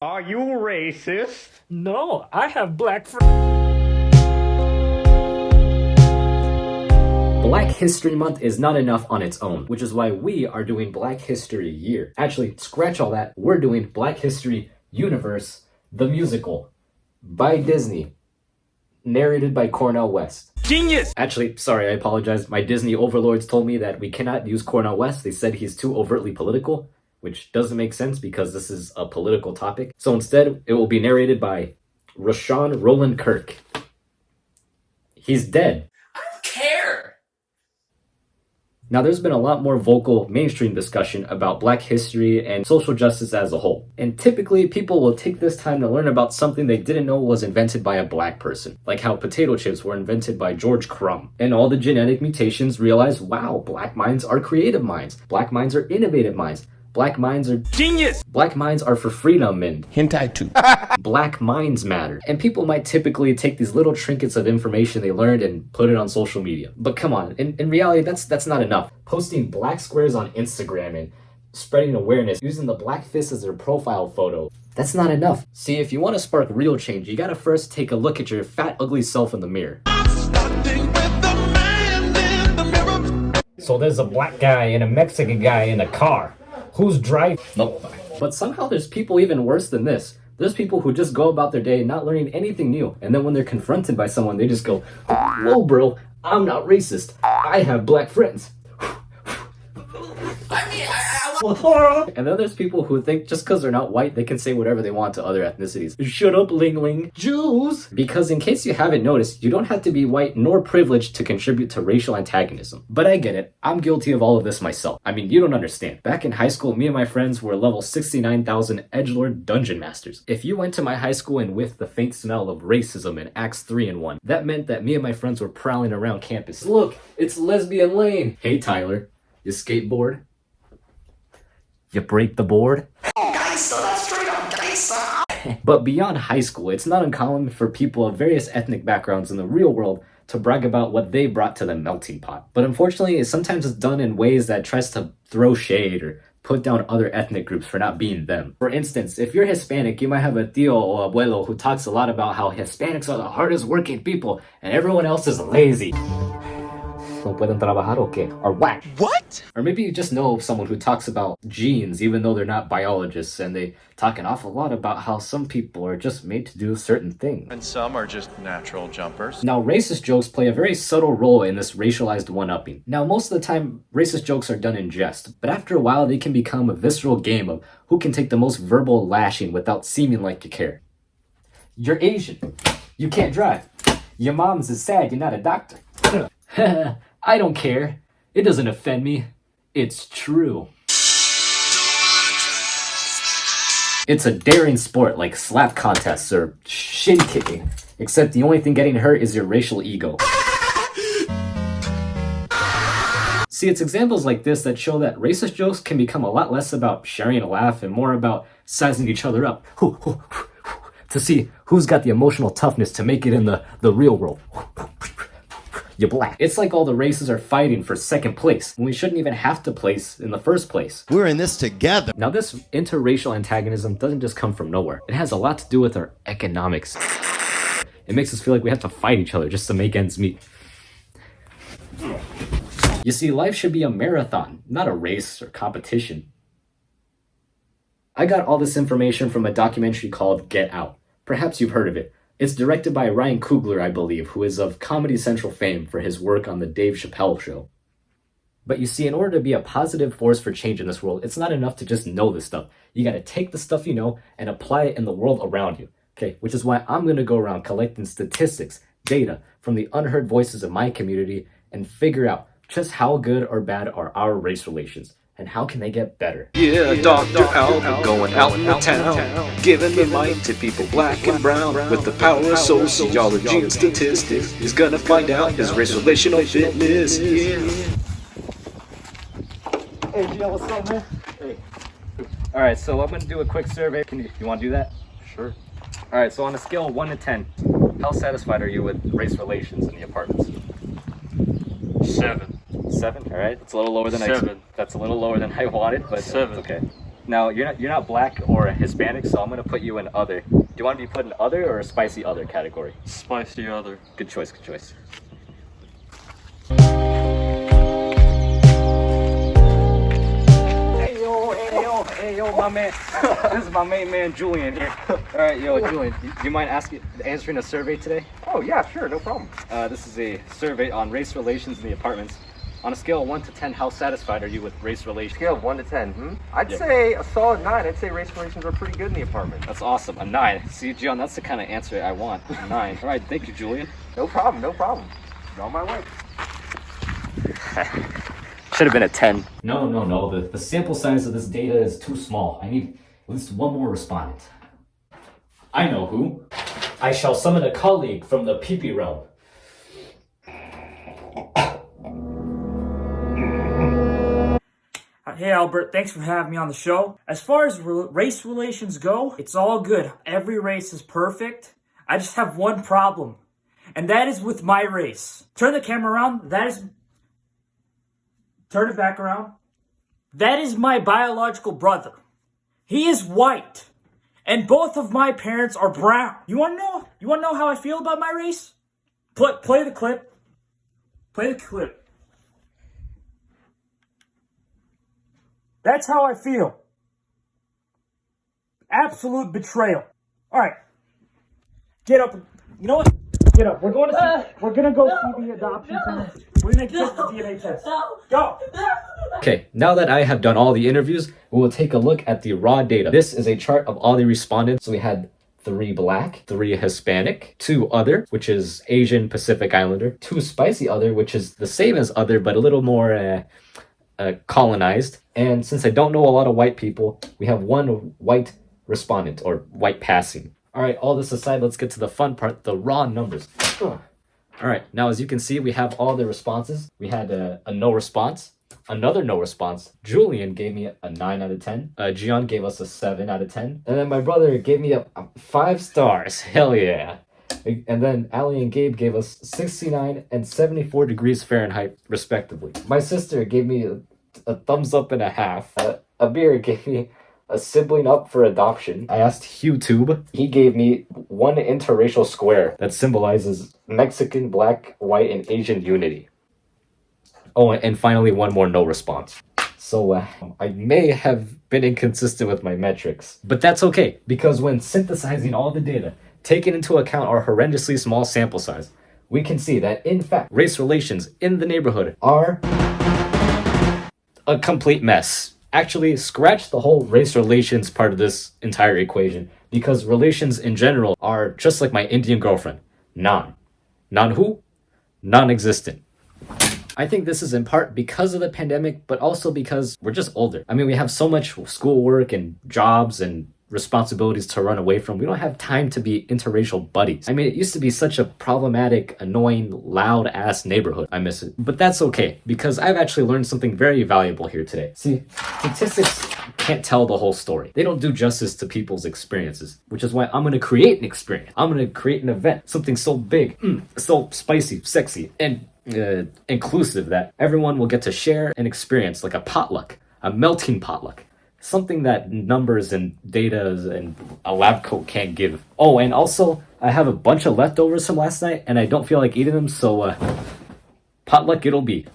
Are you racist? No, I have black friends. Black History Month is not enough on its own, which is why we are doing Black History Year. Actually, scratch all that. We're doing Black History Universe, the musical, by Disney, narrated by Cornel West. Genius! Actually, sorry, I apologize. My Disney overlords told me that we cannot use Cornel West. They said he's too overtly political, which doesn't make sense because this is a political topic. So instead, it will be narrated by Rashawn Roland Kirk. He's dead. Now, there's been a lot more vocal mainstream discussion about Black history and social justice as a whole. And typically, people will take this time to learn about something they didn't know was invented by a Black person. Like how potato chips were invented by George Crumb. And all the genetic mutations realize, wow, Black minds are creative minds. Black minds are innovative minds. Black minds are genius. Black minds are for freedom and hentai too. Black minds matter. And people might typically take these little trinkets of information they learned and put it on social media. But come on, in reality, that's not enough. Posting black squares on Instagram and spreading awareness using the black fist as their profile photo, that's not enough. See, if you want to spark real change, you gotta first take a look at your fat, ugly self in the mirror. So there's a black guy and a Mexican guy in a car. Who's driving? Nope. But somehow there's people even worse than this. There's people who just go about their day not learning anything new, and then when they're confronted by someone, they just go, whoa bro, I'm not racist. I have black friends. And then there's people who think just because they're not white, they can say whatever they want to other ethnicities. Shut up, Ling Ling. Jews! Because in case you haven't noticed, you don't have to be white nor privileged to contribute to racial antagonism. But I get it. I'm guilty of all of this myself. I mean, you don't understand. Back in high school, me and my friends were level 69,000 edgelord dungeon masters. If you went to my high school and whiffed the faint smell of racism in Acts 3 and 1, that meant that me and my friends were prowling around campus. Look, it's lesbian lane. Hey Tyler, you skateboard? You break the board? But beyond high school, it's not uncommon for people of various ethnic backgrounds in the real world to brag about what they brought to the melting pot. But unfortunately, sometimes it's done in ways that tries to throw shade or put down other ethnic groups for not being them. For instance, if you're Hispanic, you might have a tío or abuelo who talks a lot about how Hispanics are the hardest working people and everyone else is lazy. No pueden trabajar o qué? Or whack. What? Or maybe you just know someone who talks about genes even though they're not biologists, and they talk an awful lot about how some people are just made to do certain things. And some are just natural jumpers. Now, racist jokes play a very subtle role in this racialized one-upping. Now, most of the time, racist jokes are done in jest, but after a while, they can become a visceral game of who can take the most verbal lashing without seeming like you care. You're Asian. You can't drive. Your mom's is sad you're not a doctor. I don't care. It doesn't offend me. It's true. It's a daring sport like slap contests or shin kicking, except the only thing getting hurt is your racial ego. See, it's examples like this that show that racist jokes can become a lot less about sharing a laugh and more about sizing each other up to see who's got the emotional toughness to make it in the real world. You're black. It's like all the races are fighting for second place when we shouldn't even have to place in the first place. We're in this together. Now, this interracial antagonism doesn't just come from nowhere. It has a lot to do with our economics. It makes us feel like we have to fight each other just to make ends meet. You see, life should be a marathon, not a race or competition. I got all this information from a documentary called Get Out. Perhaps you've heard of it. It's directed by Ryan Coogler, I believe, who is of Comedy Central fame for his work on the Dave Chappelle Show. But you see, in order to be a positive force for change in this world, it's not enough to just know this stuff. You gotta take the stuff you know and apply it in the world around you. Okay, which is why I'm gonna go around collecting statistics, data from the unheard voices of my community and figure out just how good or bad are our race relations. And how can they get better? Yeah, Dr. Albut going out in the town, giving the mic to people black and brown. With the power of sociology and statistics, he's gonna find out his race relational fitness. Yeah. Hey, Gian, what's up, man? Hey. Alright, so I'm gonna do a quick survey. You wanna do that? Sure. Alright, so on a scale of 1 to 10, how satisfied are you with race relations in the apartments? 7. 7, all right. It's a little lower than 7. That's a little lower than I wanted, but 7. It's okay. Now you're not black or Hispanic, so I'm gonna put you in other. Do you want to be put in other or a spicy other category? Spicy other. Good choice, good choice. Hey yo, my man. This is my main man Julian here. All right, yo, Julian, do you mind answering a survey today? Oh yeah, sure, no problem. This is a survey on race relations in the apartments. On a scale of 1 to 10, how satisfied are you with race relations? Scale of 1 to 10. I'd Yeah. say a solid 9. I'd say race relations are pretty good in the apartment. That's awesome. A 9. See, Gian, that's the kind of answer I want. A 9. All right, thank you, Julian. No problem, no problem. On my way. Should have been a 10. No. The sample size of this data is too small. I need at least one more respondent. I know who. I shall summon a colleague from the pee-pee realm. Hey Albert, thanks for having me on the show. As far as race relations go, it's all good. Every race is perfect. I just have one problem, and that is with my race. Turn the camera around. Turn it back around. That is my biological brother. He is white, and both of my parents are brown. You wanna know? You wanna know how I feel about my race? Play the clip. Play the clip. That's how I feel. Absolute betrayal. All right. Get up. You know what? Get up. We're gonna go see the adoption center. We're gonna get the DNA test. Go. Okay, now that I have done all the interviews, we will take a look at the raw data. This is a chart of all the respondents. So we had 3 black, 3 Hispanic, 2 other, which is Asian Pacific Islander, 2 spicy other, which is the same as other, but a little more colonized. And since I don't know a lot of white people, we have 1 white respondent, or white passing. All right, all this aside, let's get to the fun part, the raw numbers. All right, now as you can see, we have all the responses. We had a no response, another no response. Julian gave me a 9 out of 10. Gian gave us a 7 out of 10. And then my brother gave me a 5 stars. Hell yeah. And then Ali and Gabe gave us 69 and 74 degrees Fahrenheit, respectively. My sister gave me a thumbs up and a half. Abir gave me a sibling up for adoption. I asked HughTube. He gave me 1 interracial square that symbolizes Mexican, Black, White, and Asian unity. Oh, and finally 1 more no response. So I may have been inconsistent with my metrics, but that's okay, because when synthesizing all the data, taking into account our horrendously small sample size, we can see that, in fact, race relations in the neighborhood are a complete mess. Actually, scratch the whole race relations part of this entire equation, because relations in general are just like my Indian girlfriend. Non-who? Non-existent. I think this is in part because of the pandemic, but also because we're just older. I mean, we have so much schoolwork and jobs and responsibilities to run away from. We don't have time to be interracial buddies. I mean, it used to be such a problematic, annoying, loud ass neighborhood. I miss it. But that's okay, because I've actually learned something very valuable here today. See, statistics can't tell the whole story. They don't do justice to people's experiences, which is why I'm gonna create an experience. I'm gonna create an event, something so big, so spicy, sexy, and inclusive that everyone will get to share an experience, like a potluck, a melting potluck. Something that numbers and data and a lab coat can't give. Oh, and also, I have a bunch of leftovers from last night, and I don't feel like eating them, so potluck it'll be.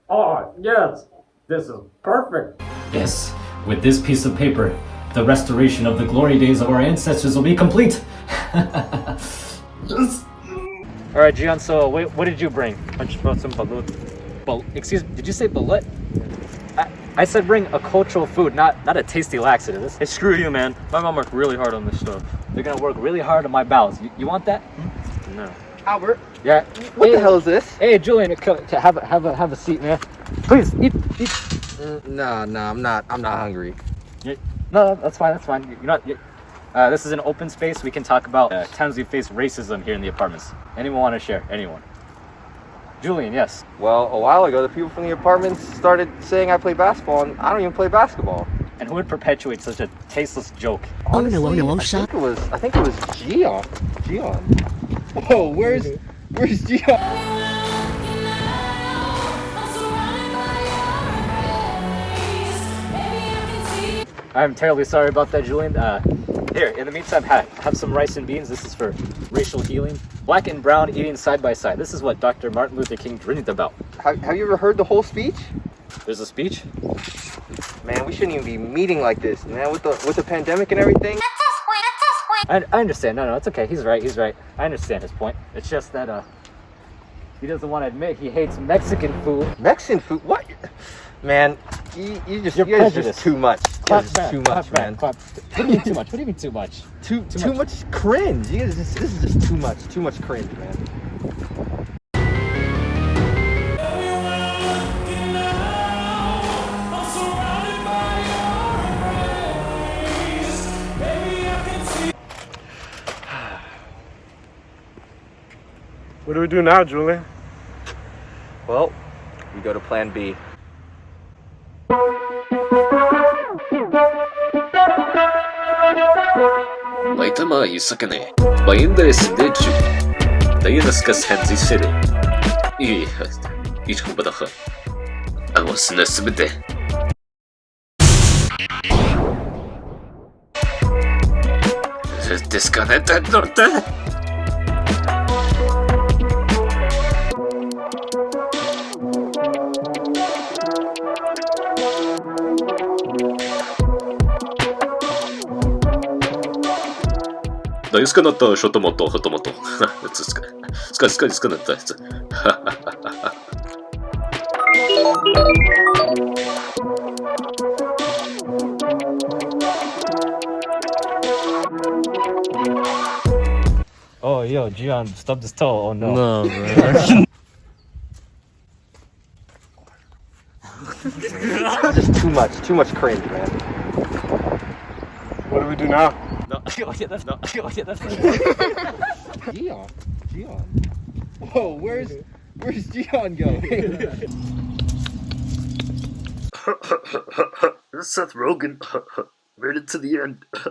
Oh, yes. This is perfect. Yes, with this piece of paper, the restoration of the glory days of our ancestors will be complete. Yes. All right, Gian, so what did you bring? I just brought some balut. Excuse me, did you say balut? I said bring a cultural food, not a tasty laxative. Hey, screw you, man. My mom worked really hard on this stuff. They're gonna work really hard on my bowels. You want that? No. Albert, Yeah. what the hell is this? Hey, Julian, have a seat, man. Please eat. No, I'm not hungry. No, that's fine. You're not. This is an open space. We can talk about times we face racism here in the apartments. Anyone want to share? Anyone? Julian, yes. Well, a while ago, the people from the apartments started saying I play basketball, and I don't even play basketball. And who would perpetuate such a tasteless joke? Honestly, I think it was Gian. Whoa, where's Gian? I'm terribly sorry about that, Julian. Here, in the meantime, have some rice and beans. This is for racial healing. Black and brown eating side by side. This is what Dr. Martin Luther King dreamed about. Have you ever heard the whole speech? There's a speech? Man, we shouldn't even be meeting like this, man, with the pandemic and everything. I understand. No, it's okay. He's right. I understand his point. It's just that, he doesn't want to admit he hates Mexican food. Mexican food? What? Man, you guys are just too much. Too much, man. What do you mean too much? What do you mean too much? Too much cringe. This is just too much. Too much cringe, man. What do we do now, Julian? Well, we go to plan B. Baitama Isakane. Bayında Siddechu. Dayanaskas Hansi City. İyi. Hiç kubadaha. Avasına sibide. Disconnected norte. Da jest to shotomoto, hotomoto. Skąd to? Oh, yo, Gian, stub this toe. Oh, no. No, bro. Just too much cringe, man. What do we do now? No, that's Gian. Whoa, where's Gian go? Seth Rogen. Right into the end.